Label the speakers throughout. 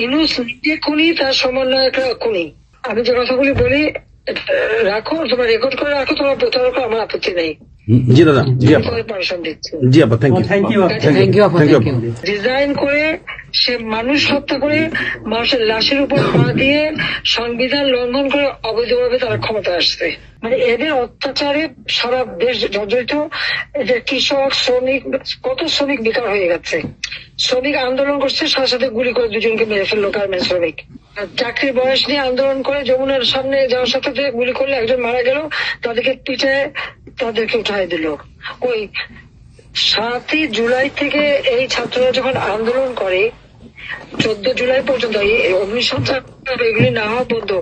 Speaker 1: ইউনূস নিজে খুনি, তার সমন্বয়করা খুনি। আমি যে কথাগুলি বলি রাখো, তোমার রেকর্ড করে রাখো, তোমার প্রতারক, আমার আপত্তি নেই।
Speaker 2: জি দাদা, জি আপা,
Speaker 1: পারমিশন দিচ্ছি।
Speaker 2: জি আপা, থ্যাংক ইউ।
Speaker 1: ডিজাইন করে সে মানুষ হত্যা করে, মানুষের লাশের উপর পা দিয়ে সংবিধান লঙ্ঘন করে অবৈধভাবে তারা ক্ষমতা আসছে। মানে এদের অত্যাচারে সারা দেশ জর্জরিত। এদের কৃষক, শ্রমিক, কত শ্রমিক বেকার হয়ে গেছে। শ্রমিক আন্দোলন করছে, সাথে সাথে গুলি করে দুজনকে মেরে ফেললো গার্মেন্ট শ্রমিক। চাকরির বয়স নিয়ে আন্দোলন করে যমুনার সামনে যাওয়ার সাথে গুলি করলে একজন মারা গেল, তাদেরকে পিঠে তাদেরকে উঠাই দিল। ওই 7ই জুলাই থেকে এই ছাত্ররা যখন আন্দোলন করে 14 জুলাই পর্যন্ত অগ্নিসংযোগ এগুলি না হওয়া পর্যন্ত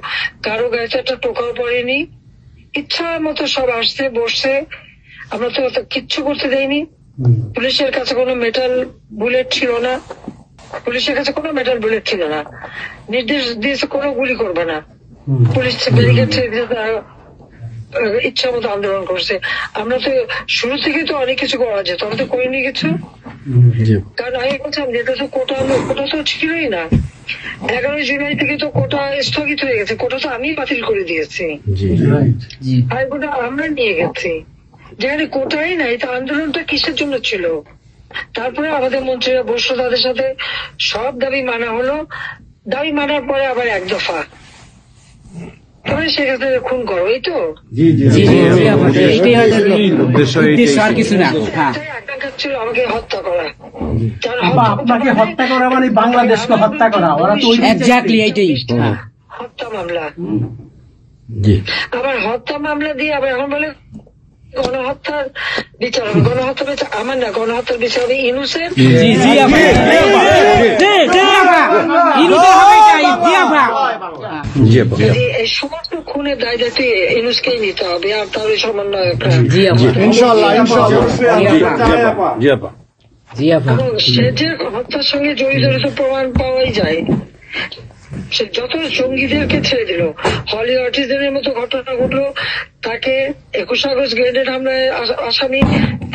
Speaker 1: কারো গায়ে একটা টোকাও পড়েনি। ইচ্ছা মতো সব আসছে বসছে, আমরা তো কিচ্ছু করতে দেয়নি। পুলিশের কাছে কোনো মেটাল বুলেট ছিল না, পুলিশের কাছে কোনো মেটাল বুলেট ছিল না। নির্দেশ দিয়েছে কোনো গুলি করবে না। পুলিশ ব্যারিকেড ছেড়ে দিয়ে তারা ইচ্ছা মতো আন্দোলন করছে। আমরা তো শুরু থেকে তো অনেক কিছু করা যেত, আমরা তো করিনি কিছু। কারণ আমি বলছিলাম যেটা তো কোটা তো ছিলই না। 11 জুলাই থেকে তো কোটা স্থগিত হয়ে গেছে, কোটা তো আমি বাতিল করে দিয়েছি, আর কোটা আমরা নিয়ে গেছি। যেখানে কোটাই নাই, তা আন্দোলনটা কিসের জন্য ছিল? তারপরে আমাদের মন্ত্রীরা বসলো, তাদের সাথে সব দাবি মানা হলো। দাবি মানার পরে আবার এক দফা তবে সেক্ষেত্রে খুন করো, এই তো আকাঙ্ক্ষা ছিল আমাকে হত্যা করা।
Speaker 3: আপনাকে হত্যা করা মানে বাংলাদেশকে হত্যা করা, ওরা তো
Speaker 1: হত্যা মামলা। আবার হত্যা মামলা দিয়ে আবার এখন বলে গণহত্যার বিচার হবে। গণহত্যা বিচার আমার না, গণহত্যার বিচার হবে ইউনূসের। এই সমস্ত খুনের দায় দায়িত্ব ইউনূসকেই নিতে হবে, আর তার সমন্বয়করা। সে যে হত্যার সঙ্গে জড়িত প্রমাণ পাওয়াই যায়। সে যত জঙ্গিদেরকে ছেড়ে দিল, হলি আর্টিস্টদের মতো ঘটনা ঘটলো, তাকে 21 আগস্ট গ্রেনেড হামলায় আসামি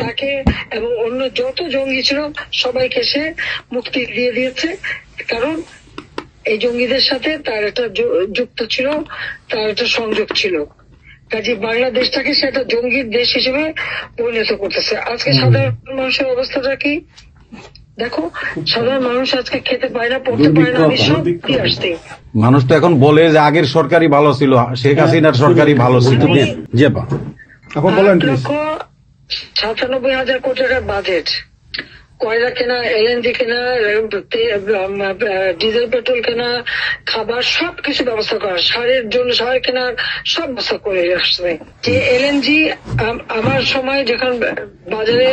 Speaker 1: তাকে এবং অন্য যত জঙ্গি ছিল সবাইকে সে মুক্তি দিয়ে দিয়েছে। কারণ এই জঙ্গিদের সাথে তার একটা যুক্ত ছিল, তার একটা সংযোগ ছিল। কাজে বাংলাদেশটাকে সে একটা জঙ্গির দেশ হিসেবে পরিণত করতেছে। আজকে সাধারণ মানুষের অবস্থাটা কি দেখো, সাধারণ মানুষ আজকে খেতে পায় না, পড়তে পায় না।
Speaker 2: মানুষ তো এখন বলে যে আগের সরকারই ভালো ছিল, শেখ হাসিনার সরকারই ভালো ছিল।
Speaker 1: 97,000 কোটি টাকার বাজেট, কয়লা কেনা, এলএনজি কেনা, ডিজেল পেট্রোল কেনা, খাবার সবকিছু ব্যবস্থা করা, সারের জন্য সার কেনার সব ব্যবস্থা করে আসছে। যে এলএনজি আমার সময় যখন বাজারে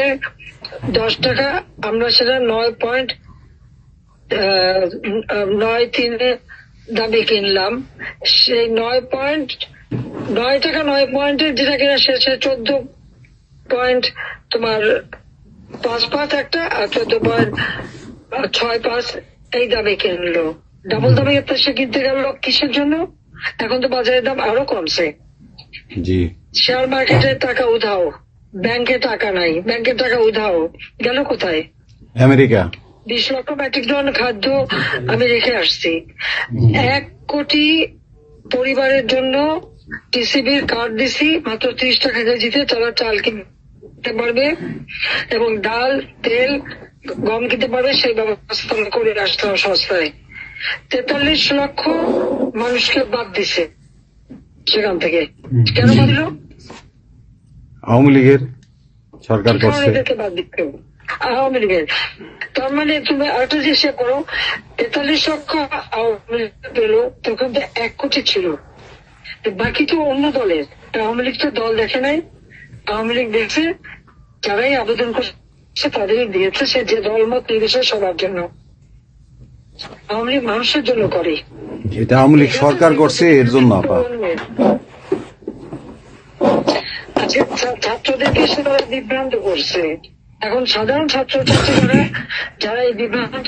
Speaker 1: 10 টাকা, আমরা সেটা 9.93 দামে কিনলাম। সেই 9 টাকা 9 পয়েন্টের যেটা কিনা সে 14 তোমার 5 একটা, আর 14.65 এই দামে কিনলো। ডাবল দামে সে কিনতে গেল কিসের জন্য? এখন তো বাজারের দাম আরো কমছে। শেয়ার মার্কেটে টাকা উধাও, ব্যাংকে টাকা নাই, ব্যাংকের টাকা উধাও, গেল কোথায়?
Speaker 2: আমেরিকা।
Speaker 1: 20 লক্ষ মেট্রিক টন খাদ্য আমি রেখে আসছি। 1 কোটি পরিবারের জন্য টিসিবির কার্ড দিছি, মাত্র 30 টাকা কেজিতে তারা চাল কিনতে পারবে এবং ডাল, তেল, গম কিনতে পারবে। সেই ব্যবস্থা করে আসতে হবে সস্তায়। 43 লক্ষ মানুষকে বাদ দিছে সেখান থেকে। কেন বাঁধলো?
Speaker 2: আওয়ামী লীগের সরকার করছে।
Speaker 1: বাদ দিতে আওয়ামী লীগের। তার মানে তুমি আরেকটা চেষ্টা করো, 43 লক্ষ আওয়ামী লীগ পেল, তখন তো 1 কোটি ছিল, বাকি তো অন্য দলের। আওয়ামী লীগ তো দল দেখে নাই, আওয়ামী লীগ দেখছে যারাই আবেদন করছে তাদেরই দিয়েছে, সে যে দলমত নির্বিশেষে সবার জন্য। আওয়ামী লীগ মানুষের জন্য করে,
Speaker 2: এটা আওয়ামী লীগ সরকার করছে এর জন্য।
Speaker 1: ছাত্রদেরকে সেটা বিভ্রান্ত করছে। এখন সাধারণ ছাত্রছাত্রীরা যারা এই বিভ্রান্ত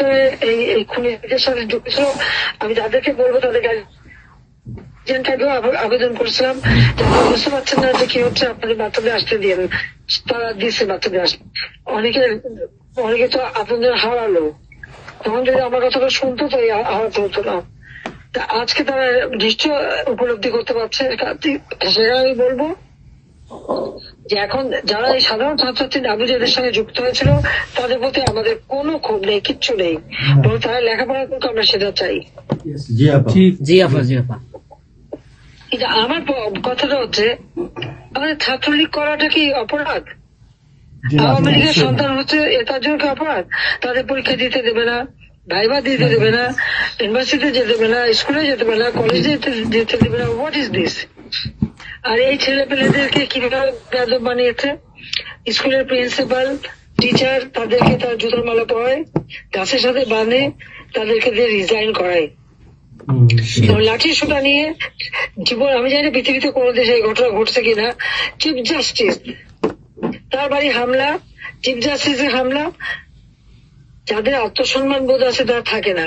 Speaker 1: এই খুনিদের সাথে যুক্ত, আমি তাদেরকে বলবো তাদের আবেদন করেছিলাম, বুঝতে পারছেন না যে কি হচ্ছে, আপনাদের বাচ্চাদের আসতে দিন। তারা দিচ্ছে বাচ্চাদের আসতে। অনেকে তো আপনাদের হারালো, তখন যদি আমার কথাটা শুনতো তো এই আহত হতো না। তা আজকে তারা নিশ্চয় উপলব্ধি করতে পারছে, সেটা আমি বলবো যে এখন যারা এই সাধারণ ছাত্রছাত্রী নাবিজের সঙ্গে যুক্ত হয়েছিল তাদের প্রতি আমাদের কোনো ক্ষোভ নেই, কিচ্ছু নেই, বরং তারা লেখাপড়া করতে আমরা সেটা চাই। কিন্তু আমার কথাটা হচ্ছে আমাদের ছাত্রলীগ করাটা কি অপরাধ? আওয়ামী লীগের সন্তান হচ্ছে তার জন্য কি অপরাধ? তাদের পরীক্ষা দিতে দেবে না, ভাইবা দিতে দেবে না, ইউনিভার্সিটিতে যেতে দেবে না, স্কুলে যেতে দেবে না, কলেজে যেতে দেবে না। What is this? আর এই ছেলে পেলেদেরকে কিভাবে বেয়াদব বানিয়েছে? স্কুলের প্রিন্সিপাল, টিচার তাদেরকে তার জুতোর মালা পরায়, গাছের সাথে বাঁধে, তাদেরকে দিয়ে রিজাইন করায়। লাঠি সোটা নিয়ে জীবন, আমি জানি পৃথিবীতে কোনো দেশে এই ঘটনা ঘটছে কিনা। চিফ জাস্টিস তার বাড়ি হামলা, চিফ জাস্টিসের হামলা। যাদের আত্মসম্মান বোধ আছে তারা থাকে না,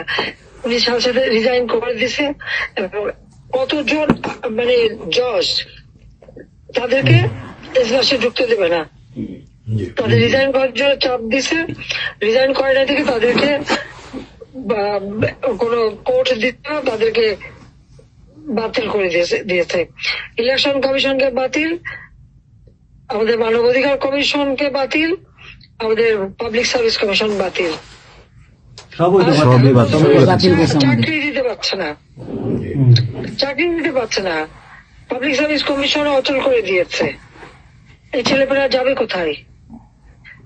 Speaker 1: উনি সাথে সাথে রিজাইন করে দিছে। কতজন মানে জজ তাদেরকে এজলাসে ঢুকতে দেবে না, তাদের রিজাইন করার জন্য চাপ দিছে। রিজাইন করে না থেকে তাদেরকে কোন কোর্ট দিতে না, তাদেরকে বাতিল করে দিয়েছে। ইলেকশন কমিশনকে বাতিল, আমাদের মানবাধিকার কমিশনকে বাতিল, আমাদের পাবলিক সার্ভিস কমিশন বাতিল। চাকরি দিতে পারছে না, চাকরি দিতে পারছে না। পাবলিক সার্ভিস কমিশন অচল করে দিয়েছে। এই ছেলেপেলেরা যাবে কোথায়?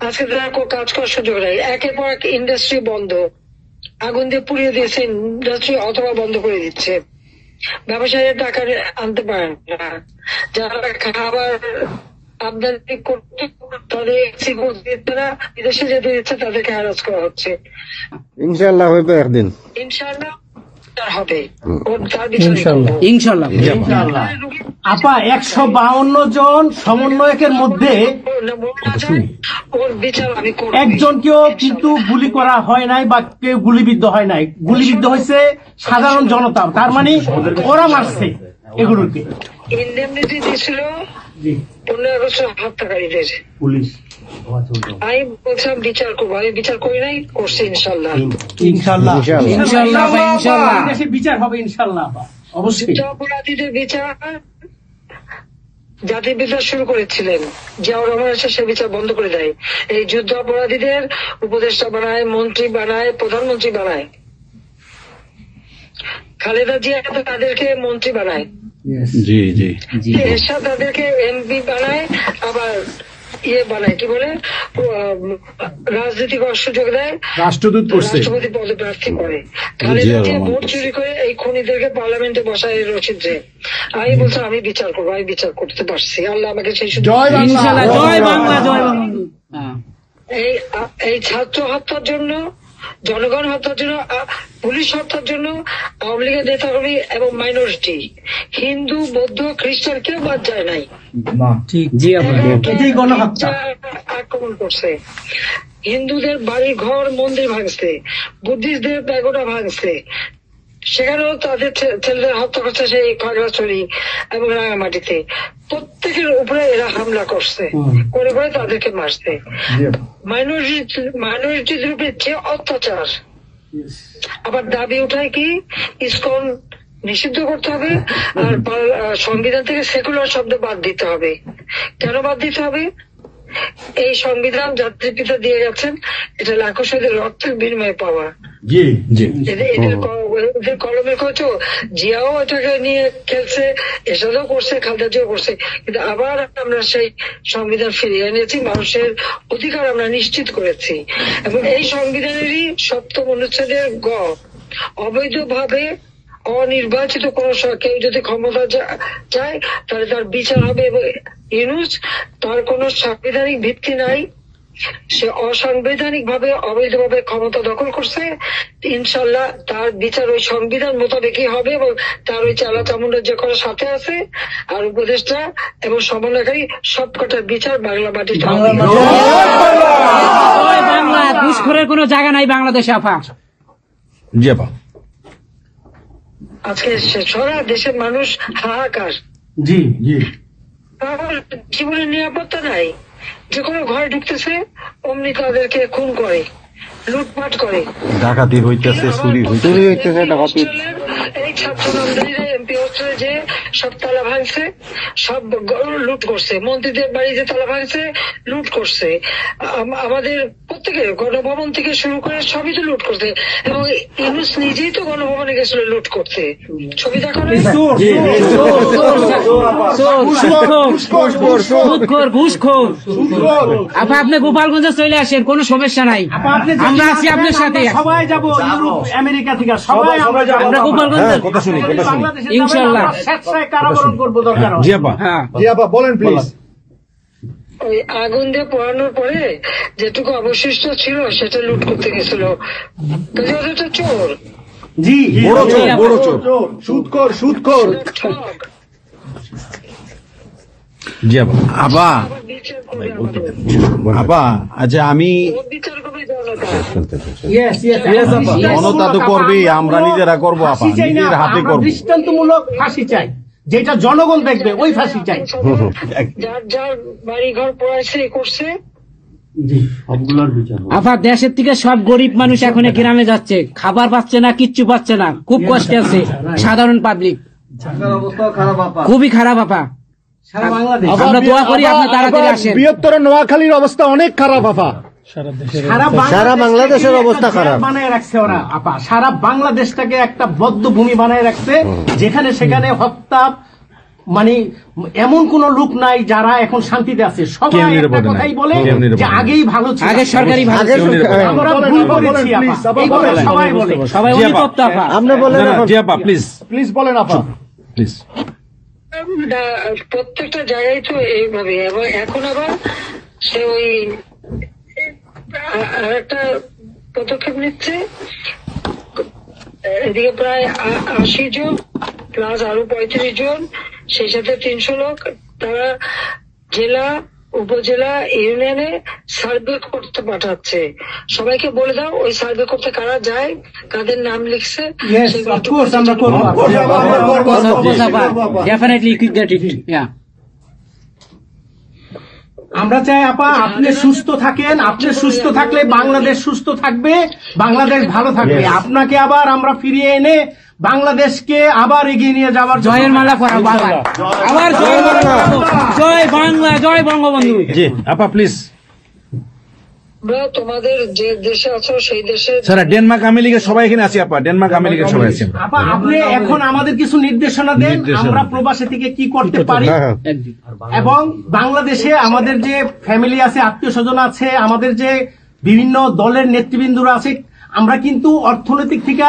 Speaker 1: আজকে তারা কাজ করার সুযোগ নেই। একের পর এক ইন্ডাস্ট্রি বন্ধ, আগুন দিয়ে পুড়িয়ে দিয়েছে ইন্ডাস্ট্রি অথবা বন্ধ করে দিচ্ছে। ব্যবসায়ীরা টাকা আনতে পারে না, যারা খাবার আমদানি করতে তাদের দিচ্ছে না, বিদেশে যেতে দিচ্ছে তাদেরকে হ্যারাস করা হচ্ছে।
Speaker 4: ইনশাআল্লাহ হইবে একদিন,
Speaker 1: ইনশাআল্লাহ হবে।
Speaker 3: ইনশাআল্লাহ। আপা 152 জন সমন্বয়কের মধ্যে
Speaker 1: ওর বিচার আমি করব।
Speaker 3: একজনকেও কিন্তু গুলি করা হয় নাই বা কেউ গুলিবিদ্ধ হয় নাই, গুলিবিদ্ধ হয়েছে সাধারণ জনতা। তার মানে ওরা মারছে এগুলোকে।
Speaker 1: ইন্ডেমনিটি দিয়েছিল 15 আগস্ট হত্যাকারীদের
Speaker 3: পুলিশ।
Speaker 1: আমি বলছিলাম বিচার করবো, আমি বিচার করি নাই, করছি ইনশাল্লাহ।
Speaker 3: ইনশাআল্লাহ দেশে বিচার হবে ইনশাআল্লাহ। অবশ্যই
Speaker 1: অপরাধীদের বিচার জাতির বিচার শুরু করেছিলেন জিয়াউর রহমান এসে সে বিচার বন্ধ করে দেয়। এই যুদ্ধ অপরাধীদের উপদেষ্টা বানায়, মন্ত্রী বানায়, প্রধানমন্ত্রী বানায়। খালেদা জিয়া তাদেরকে মন্ত্রী বানায়,
Speaker 2: জি জি,
Speaker 1: এরশাদ তাদেরকে এমপি বানায়, আবার ইয়ে বানায়, কি বলে, রাজনীতি করার সুযোগ দেয়,
Speaker 3: রাষ্ট্রদূত করছে,
Speaker 1: রাষ্ট্রপতি পদে প্রার্থী করে। খালেদা জিয়া ভোট চুরি করে এই খুনিদেরকে পার্লামেন্টে বসায় রচিত। আমি বলছি আমি বিচার করবো, আমি বিচার করতে পারছি, আল্লাহ আমাকে সেই সুযোগ। এই ছাত্র হত্যার জন্য, জনগণ হত্যার জন্য, পুলিশ হত্যার জন্য আওয়ামী লীগের নেতাকর্মী এবং মাইনরিটি, হিন্দু, বৌদ্ধ, খ্রিস্টান কেউ বাদ যায় নাই। আক্রমণ করছে, হিন্দুদের বাড়ি ঘর মন্দির ভাঙছে, বুদ্ধিস্টদের প্যাগোডা ভাঙছে, সেখানেও তাদের ছেলেদের হত্যা করছে সেই খাগড়াছড়ি এবং রাঙামাটিতে। প্রত্যেকের উপরে এরা হামলা করছে, করে করে তাদেরকে মারছে। মাইনরিটিদের উপরে যে অত্যাচার। আবার দাবি উঠায় কি ইসকন নিষিদ্ধ করতে হবে, আর সংবিধান থেকে সেকুলার শব্দ বাদ দিতে হবে। কেন বাদ দিতে হবে? এই সংবিধান জাতির পিতা দিয়ে গেছেন, এটা লাখো শহীদের রক্তের বিনিময়ে পাওয়া। এদের কলমের খোঁজো, জিয়াও এটাকে নিয়ে খেলছে, এসবও করছে, খালেদা জিয়াও করছে, কিন্তু আবার আমরা সেই সংবিধান ফিরিয়ে এনেছি, মানুষের অধিকার আমরা নিশ্চিত করেছি। এবং এই সংবিধানেরই 7ম অনুচ্ছেদের গ, অবৈধভাবে অনির্বাচিত কোন কেউ যদি ক্ষমতা চায় তাহলে তার বিচার হবে। এবং ইউনূস, তার কোন সাংবিধানিক ভিত্তি নাই, সে অসাংবিধানিক ভাবে অবৈধভাবে ক্ষমতা দখল করছে। ইনশাল্লাহ তার বিচার ওই সংবিধান মোতাবেকই হবে, এবং তার ওই চালা চামুন্ডার যে করার সাথে আছে আর উপদেষ্টা এবং সমন্বয়কারী সবকটার বিচার বাংলা মাটিতে হবে।
Speaker 5: ঘুষখোরের কোনো জায়গা নাই বাংলাদেশে আপা।
Speaker 2: জি আপা,
Speaker 1: আজকে সারা দেশের মানুষ হাহাকার।
Speaker 3: জি জি,
Speaker 1: জীবনের নিরাপত্তা নাই, যে কোনো ঘরে ঢুকতেছে অমনি তাদেরকে খুন করে, লুটপাট করে।
Speaker 2: ডাকাতি হইতেছে, চুরি হইতেছে।
Speaker 1: এই ছাত্র নামদারিরা এমপি হোস্টেলে যে সব তালা ভাঙছে, সব লুট করছে, মন্ত্রীদের বাড়িতে তালা ভাঙছে, লুট করছে, আমাদের প্রত্যেকের গণভবন থেকে শুরু করে সবই তো লুট করছে। এবং ইউনুস নিজেই তো গণভবনে গেছিল লুট করতে। ছবি দেখো না?
Speaker 5: আপা আপনি গোপালগঞ্জে চলে আসেন, কোনো সমস্যা নাই, আমরা আছি আপনার সাথে।
Speaker 3: সবাই যাবো ইউরোপ আমেরিকা থেকে, সবাই
Speaker 5: আমরা গোপালগঞ্জে ইনশাল্লাহ
Speaker 3: স্বেচ্ছায় কারাবরণ করবো দরকার হয়।
Speaker 4: বলেন প্লিজ।
Speaker 1: ওই আগুন দিয়ে পোড়ানোর পরে যেটুকু অবশিষ্ট ছিল সেটা লুট করতে গেছিল। তো চোর,
Speaker 3: জি,
Speaker 4: বড় চোর, সুদখোর।
Speaker 1: ঠক।
Speaker 2: জি আপা। আপা,
Speaker 1: আবার বিচার করবে আমাদের।
Speaker 2: আপা, আচ্ছা আমি
Speaker 1: ও বিচার করবে জনতা।
Speaker 2: জনতা তো করবেই, আমরা নিজেরা করবো আপা,
Speaker 3: ফাঁসি চাই না,
Speaker 2: নিজের হাতে
Speaker 3: আমরা
Speaker 2: করবো।
Speaker 3: দৃষ্টান্তমূলক ফাঁসি চাই, যেটা জনগণ দেখবে ওই ফাঁসি চাই।
Speaker 1: যার যার বাড়ি ঘর পড়াইছে করছে।
Speaker 5: আপা দেশের থেকে সব গরিব মানুষ এখন গ্রামে যাচ্ছে, খাবার পাচ্ছে না, কিচ্ছু পাচ্ছে না, খুব কষ্টে আছে সাধারণ পাবলিক, খুবই খারাপ আপা। আমরা দোয়া করি আপনি তাড়াতাড়ি আসেন।
Speaker 4: বৃহত্তর নোয়াখালীর অবস্থা অনেক খারাপ আপা। সারা বাংলাদেশের অবস্থা খারাপ
Speaker 3: বানায় রাখছে ওরা আপা, সারা বাংলাদেশটাকে একটা বদ্ধ ভূমি বানায় রাখছে, যেখানে সেখানে হত্যা, মানে এমন কোন লোক নাই যারা এখন শান্তিতে আছে। সবাই একটা কথাই বলে যে আগেই ভালো ছিল,
Speaker 5: আগে সরকারি ভালো ছিল।
Speaker 3: আমরা ভুল করেছি আপা, এই কথা সবাই বলে।
Speaker 5: সবাই অনুতপ্ত আপা।
Speaker 4: আপনি বলেন
Speaker 2: প্লিজ
Speaker 4: বলেন আপা
Speaker 2: প্লিজ।
Speaker 1: প্রত্যেকটা জায়গায় তো এইভাবে। এবং এখন আবার সে ওই আর একটা পদক্ষেপ নিচ্ছে, এদিকে প্রায় 80 জন প্লাস আরো 35 জন, সেই সাথে 300 লোক, তারা জেলা, উপজেলা, ইউনিয়নে সার্ভে করতে পাঠাচ্ছে। সবাইকে বলে দাও ওই সার্ভে করতে কারা যায়, কাদের নাম লিখছে।
Speaker 5: Definitely you could get it. Yeah.
Speaker 3: আমরা চাই আপা আপনি সুস্থ থাকেন, আপনি সুস্থ থাকলে বাংলাদেশ সুস্থ থাকবে, বাংলাদেশ ভালো থাকবে। আপনাকে আবার আমরা ফিরিয়ে এনে বাংলাদেশকে আবার এগিয়ে নিয়ে যাওয়ার
Speaker 5: জয়ের মালা পরাবো আবার, আবার জয় বাংলা, জয় বাংলা, জয় বঙ্গবন্ধু।
Speaker 2: জি আপা প্লিজ।
Speaker 1: তোমাদের যে দেশে আছো সেই দেশে
Speaker 2: স্যার ডেনমার্ক আমেরিকা সবাই এখানে আছি আপা, ডেনমার্ক আমেরিকা সবাই আছি।
Speaker 3: আপা আপনি এখন আমাদের কিছু নির্দেশনা দেন, আমরা প্রবাসী থেকে কি করতে পারি, এবং বাংলাদেশে আমাদের যে ফ্যামিলি আছে, আত্মীয় স্বজন আছে, আমাদের যে বিভিন্ন দলের নেতৃবৃন্দরা আছে, আমরা কিন্তু অর্থনৈতিক থেকে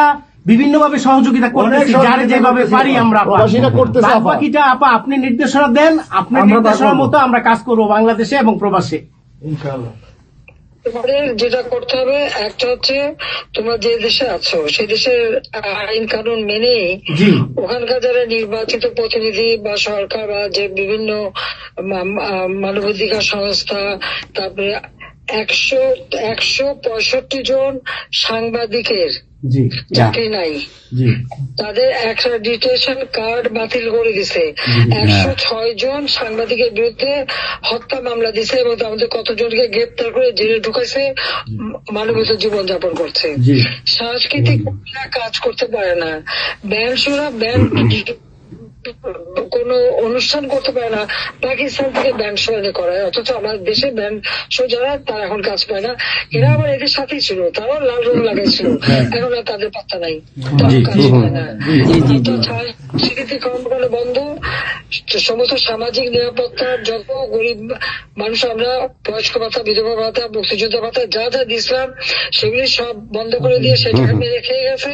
Speaker 3: বিভিন্ন ভাবে সহযোগিতা করতেছি, যার যেভাবে পারি আমরা। বাকিটা আপা আপনি নির্দেশনা দেন, আপনার নির্দেশনার মতো আমরা কাজ করবো বাংলাদেশে এবং প্রবাসে।
Speaker 1: তোমাদের যেটা করতে হবে, একটা হচ্ছে তোমরা যে দেশে আছো সেই দেশের আইন কানুন মেনে ওখানকার যারা নির্বাচিত প্রতিনিধি বা সরকার বা যে বিভিন্ন মানবাধিকার সংস্থা, তারপরে 165 জন সাংবাদিকের চাকরি নাই, তাদের অ্যাক্রেডিটেশন কার্ড বাতিল করে দিছে। 106 জন সাংবাদিকের বিরুদ্ধে হত্যা মামলা দিছে এবং আমাদের কতজনকে গ্রেপ্তার করে জেলে ঢুকাইছে, মানবিক জীবন যাপন করছে। সাংস্কৃতিক কাজ করতে পারে না, ব্যান্ড শোরা, ব্যান্ড কোন অনুষ্ঠান করতে পারে না, পাকিস্তান থেকে ব্যান্ড শো এনে করায়, অথচ আমাদের দেশে ব্যান্ড শো যারা তারা এখন কাজ পায় না। এরা আবার এদের সাথেই ছিল, তারাও লাল রং লাগাইছিল, এখন আর তাদের পাত্তা নাই, কাজ পায় না। স্বীকৃতি কর্মকাণ্ড বন্ধ, সমস্ত সামাজিক নিরাপত্তার যত গরিব মানুষ আমরা বয়স্ক ভাতা, বিধবা ভাতা, মুক্তিযোদ্ধা ভাতা যা যা দিয়েছিলাম সেগুলি সব বন্ধ করে দিয়ে সেটাকে মেরে খেয়ে গেছে।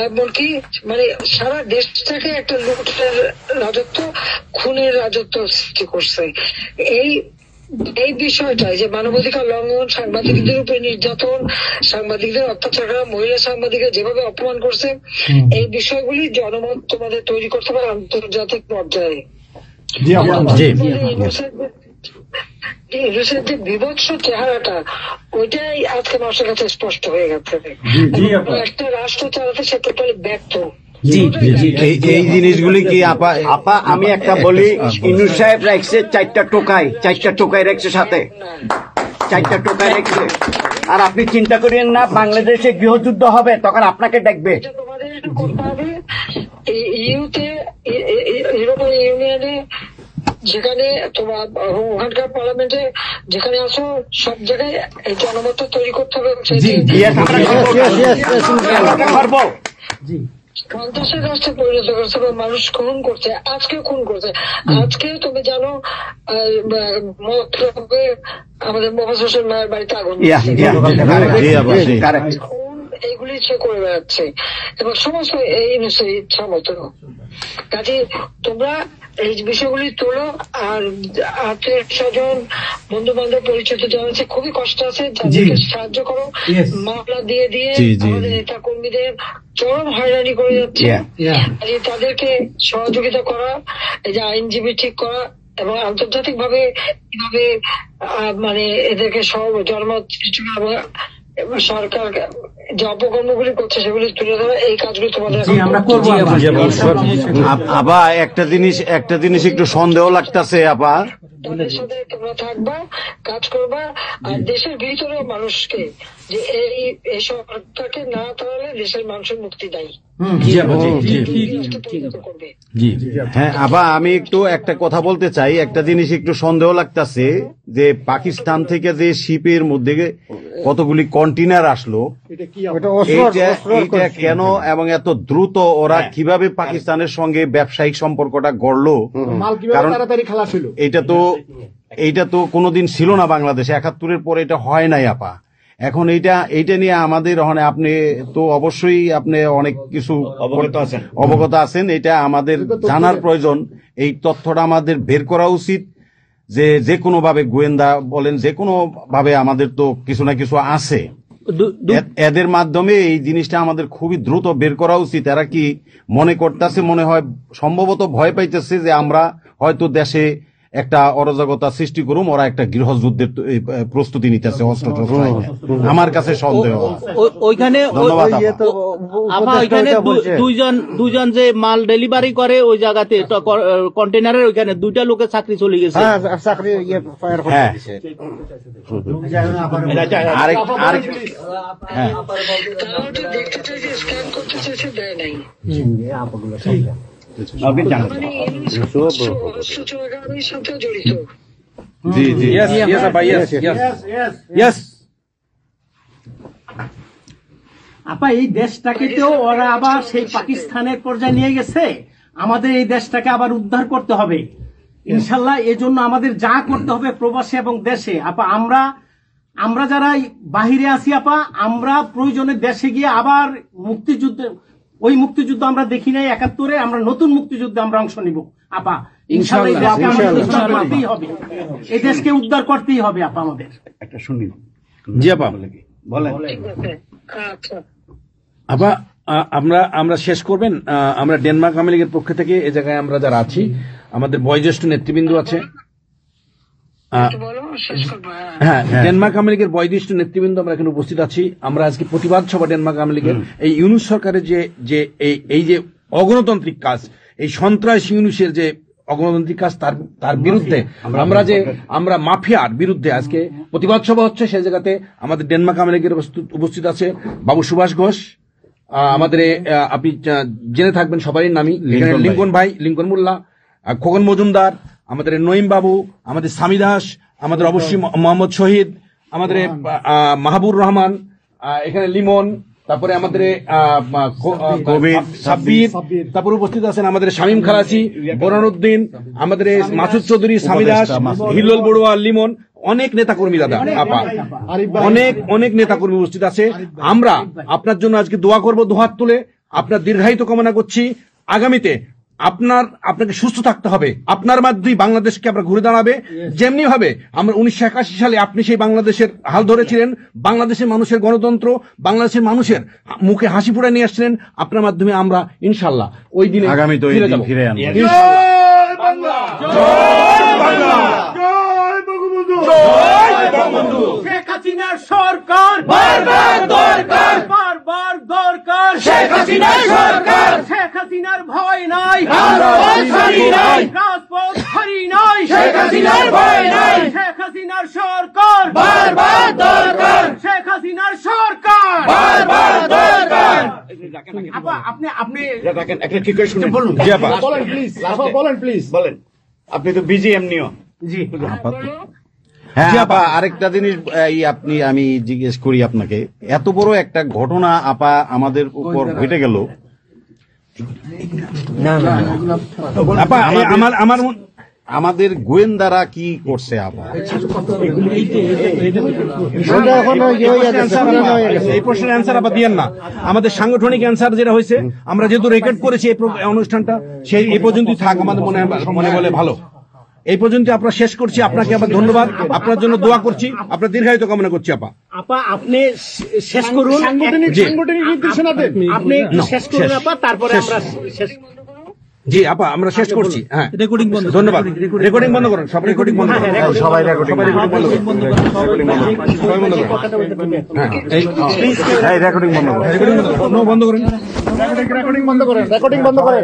Speaker 1: এমনকি মানে সারা দেশটাকে একটা লুটের রাজত্ব, খুনের রাজত্ব সৃষ্টি করছে। এই বিষয়টাই যে মানবাধিকার লঙ্ঘন, সাংবাদিকদের উপরে নির্যাতন, সাংবাদিকদের অত্যাচার করা, মহিলা সাংবাদিকদের যেভাবে অপমান করছে, এই বিষয়গুলি জনমত তোমাদের তৈরি করতে পারে আন্তর্জাতিক পর্যায়ে। ইউনুসের যে বিভৎস চেহারাটা, ওইটাই আজকে মানুষের কাছে স্পষ্ট হয়ে গেছে। একটা রাষ্ট্র চালাতে সে টোটালি ব্যর্থ।
Speaker 2: এই জিনিসগুলি কি আপা?
Speaker 6: আপা আমি একটা বলি, ইউনুস সাহেব রাখছে 4টা টোকাই রাখছে সাথে। চারটা টোকা রেখে। আর আপনি চিন্তা করেন না, বাংলাদেশে গৃহযুদ্ধ হবে তখন আপনাকে দেখবে।
Speaker 1: এটা তোমাদের একটু করতে হবে। ইউরোপিয়ান ইউনিয়নে যেখানে তোমার ওখানকার পার্লামেন্টে যেখানে আসো, সব জায়গায় এই জনমতটা তৈরি করতে হবে। সন্ত্রাসের রাষ্ট্রে পরিণত করছে বা মানুষ খুন করছে, আজকে খুন করছে। আজকে তুমি জানো আমাদের মোহাম্মদ হোসেন মায়ের বাড়িতে আগুন, এইগুলি সে করে বেড়াচ্ছে এবং সমস্ত এই ইচ্ছা মতো। কাজে তোমরা এই বিষয়গুলি তোলো। আর আত্মীয় স্বজন, বন্ধু বান্ধব, পরিচিত যারা আছে, খুবই কষ্ট আছে, তাদেরকে সাহায্য করো। মামলা দিয়ে দিয়ে আমাদের নেতা কর্মীদের চরম হয়রানি করে যাচ্ছে। তাদেরকে সহযোগিতা করা, এই যে আইনজীবী ঠিক করা এবং আন্তর্জাতিক ভাবে কিভাবে মানে এদেরকে জনমত সৃষ্টি করা, সরকার যে অপকর্মগুলি করছে সেগুলি তুলে ধরা, এই কাজগুলি তোমাদের
Speaker 2: আপা একটা জিনিস একটু সন্দেহ লাগতেছে আপা।
Speaker 1: তাদের সাথে তোমরা থাকবা, কাজ করবা। আর দেশের ভিতরে মানুষকে যে এই সরকারকে না তাহলে দেশের মানুষের মুক্তি দেয়।
Speaker 2: হ্যাঁ আপা, আমি একটু একটা কথা বলতে চাই। একটা জিনিস একটু সন্দেহ লাগতেছে যে পাকিস্তান থেকে যে শিপের মধ্যে কতগুলি কন্টেনার আসলো, এইটা কেন এবং এত দ্রুত ওরা কিভাবে পাকিস্তানের সঙ্গে ব্যবসায়িক সম্পর্কটা গড়লো? কারণ এইটা তো কোনোদিন ছিল না বাংলাদেশে, ৭১-এর পরে এটা হয় নাই আপা। এখন এইটা নিয়ে আমাদের আপনি তো অবশ্যই আপনি অনেক কিছু অবগত আছেন, এটা আমাদের জানার প্রয়োজন। এই তথ্যটা আমাদের বের করা উচিত যে কোনো ভাবে, গোয়েন্দা বলেন, যে কোনো ভাবে আমাদের তো কিছু না কিছু আছে, এদের মাধ্যমে এই জিনিসটা আমাদের খুবই দ্রুত বের করা উচিত। এরা কি মনে করতেছে, মনে হয় সম্ভবত ভয় পাইতেছে যে আমরা হয়তো দেশে একটা অরাজকতা সৃষ্টি করুম, ওরা একটা গৃহযুদ্ধের প্রস্তুতি নিতেছে অস্ত্র। আমার কাছে সন্দেহ।
Speaker 7: ওইখানে দুজন যে মাল ডেলিভারি করে ওই জায়গাতে কন্টেনারের ওইখানে 2টা লোকের চাকরি চলে গেছে।
Speaker 1: দেখতে চাইছে, স্ক্যান করতে চাইছে, দেয় নাই।
Speaker 3: আপা এই দেশটাকে তো ওরা আবার সেই পাকিস্তানের পর্যায়ে নিয়ে গেছে। আমাদের এই দেশটাকে আবার উদ্ধার করতে হবে ইনশাল্লাহ। এজন্য আমাদের যা করতে হবে প্রবাসী এবং দেশে, আপা আমরা যারা বাহিরে আছি আপা, আমরা প্রয়োজনে দেশে গিয়ে আবার ওই মুক্তিযুদ্ধ আমরা দেখি নাই ৭১-এ, আমরা নতুন মুক্তিযুদ্ধে আমরা অংশ নিব আপা ইনশাআল্লাহ। এই দেশকে উদ্ধার করতেই হবে আপা আমাদের।
Speaker 2: একটা শুনি।
Speaker 8: জি আপা
Speaker 2: বলেন।
Speaker 8: আপা আমরা শেষ করবেন। আমরা ডেনমার্ক আওয়ামী লীগের পক্ষ থেকে এই জায়গায় আমরা যারা আছি, আমাদের বয়োজ্যেষ্ঠ নেতৃবৃন্দ আছে। হ্যাঁ, ডেনমার্ক আওয়ামী লীগের বয়োজ্যেষ্ঠ নেতৃবৃন্দ আমরা এখানে উপস্থিত আছি। আমরা আজকে প্রতিবাদ সভা ডেনমার্ক আওয়ামী লীগের এই ইউনূস সরকারের যে এই যে অগণতান্ত্রিক কাজ, এই সন্ত্রাস ইউনূসের যে অগণতান্ত্রিক কাজ, তার বিরুদ্ধে আমরা মাফিয়ার বিরুদ্ধে আজকে প্রতিবাদ সভা হচ্ছে। সেই জায়গাতে আমাদের ডেনমার্ক আওয়ামী লীগের উপস্থিত আছে বাবু সুভাষ ঘোষ, আমাদের আপনি জেনে থাকবেন সবারই নামই, লিঙ্কন ভাই, লিঙ্কন মোল্লা, খোকন মজুমদার, আমাদের নঈম বাবু, আমাদের স্বামী দাস, আমাদের অবশ্যই মোহাম্মদ শহীদ, আমাদের মাহবুর রহমান, এখানে লিমন, তারপরে আমাদের সাব্বির, তারপরে উপস্থিত আছেন আমাদের শামীম খালাসি, বোরানুদ্দিন, আমাদের মাসুদ চৌধুরী, স্বামী দাস, হিল্লোল বড়ুয়া, লিমন, অনেক নেতাকর্মী দাদা আপা, অনেক নেতাকর্মী উপস্থিত আছে। আমরা আপনার জন্য আজকে দোয়া করব, দুহাত তুলে আপনার দীর্ঘায়িত কামনা করছি। আগামীতে আপনাকে সুস্থ থাকতে হবে, আপনার মাধ্যমেই বাংলাদেশকে আমরা ঘুরে দাঁড়াবে। যেমনি ভাবে আমরা 1981 সালে আপনি সেই বাংলাদেশের হাল ধরেছিলেন, বাংলাদেশের মানুষের গণতন্ত্র, বাংলাদেশের মানুষের মুখে হাসি ফুটায় নিয়ে আসছিলেন, আপনার মাধ্যমে আমরা ইনশাল্লাহ ওই দিনে
Speaker 2: আগামীতে ফিরে আনবো।
Speaker 3: শেখ হাসিনার সরকার বারবার দরকার, বারবার দরকার। শেখ হাসিনার সরকার, শেখ হাসিনার ভয় নাই, রাজপথ ছাড়ি নাই, শেখ হাসিনার ভয় নাই। শেখ হাসিনা হাসিনার সরকার
Speaker 7: বারবার দরকার,
Speaker 3: শেখ হাসিনার সরকার
Speaker 7: বারবার দরকার।
Speaker 3: আপা আপনি
Speaker 6: একটা ঠিক করে শুনুন।
Speaker 3: বলুন।
Speaker 6: জি আপা,
Speaker 4: বলেন প্লিজ, বলেন প্লিজ।
Speaker 6: বলেন। আপনি তো বিজিএম নিও।
Speaker 3: জি
Speaker 2: হ্যাঁ আপা, আরেকটা জিনিস আমি জিজ্ঞেস করি আপনাকে, এত বড় একটা ঘটনা আপা আমাদের উপর ঘটে গেল,
Speaker 8: আপা আমার
Speaker 2: আমাদের গোয়েন্দারা কি করছে আপা?
Speaker 8: এই প্রশ্নের অ্যান্সার আবার দিয়েন না। আমাদের সাংগঠনিক অ্যান্সার যেটা হয়েছে, আমরা যেহেতু রেকর্ড করেছি এই অনুষ্ঠানটা, সেই এই পর্যন্তই থাক, আমাদের মনে বলে ভালো। এই পর্যন্ত আপনারা শেষ করছি। আপনাকে আবার ধন্যবাদ, আপনার জন্য দোয়া করছি, আপনার দীর্ঘায়িত কামনা করছি আপা।
Speaker 3: আপা আপনি শেষ করুন,
Speaker 4: সাংগঠনিক নির্দেশনা দেন।
Speaker 3: আপনি শেষ করুন আপা, তারপরে আমরা শেষ।
Speaker 8: জি আপা, আমরা শেষ করছি। হ্যাঁ, রেকর্ডিং বন্ধ। ধন্যবাদ। রেকর্ডিং বন্ধ করুন, সব রেকর্ডিং বন্ধ করুন, সবাই রেকর্ডিং বন্ধ করুন, সবাই বন্ধ করুন, সবাই বন্ধ করুন। হ্যাঁ, এই রেকর্ডিং বন্ধ করুন, রেকর্ডিং বন্ধ করুন, বন্ধ করুন,
Speaker 4: রেকর্ডিং বন্ধ করেন।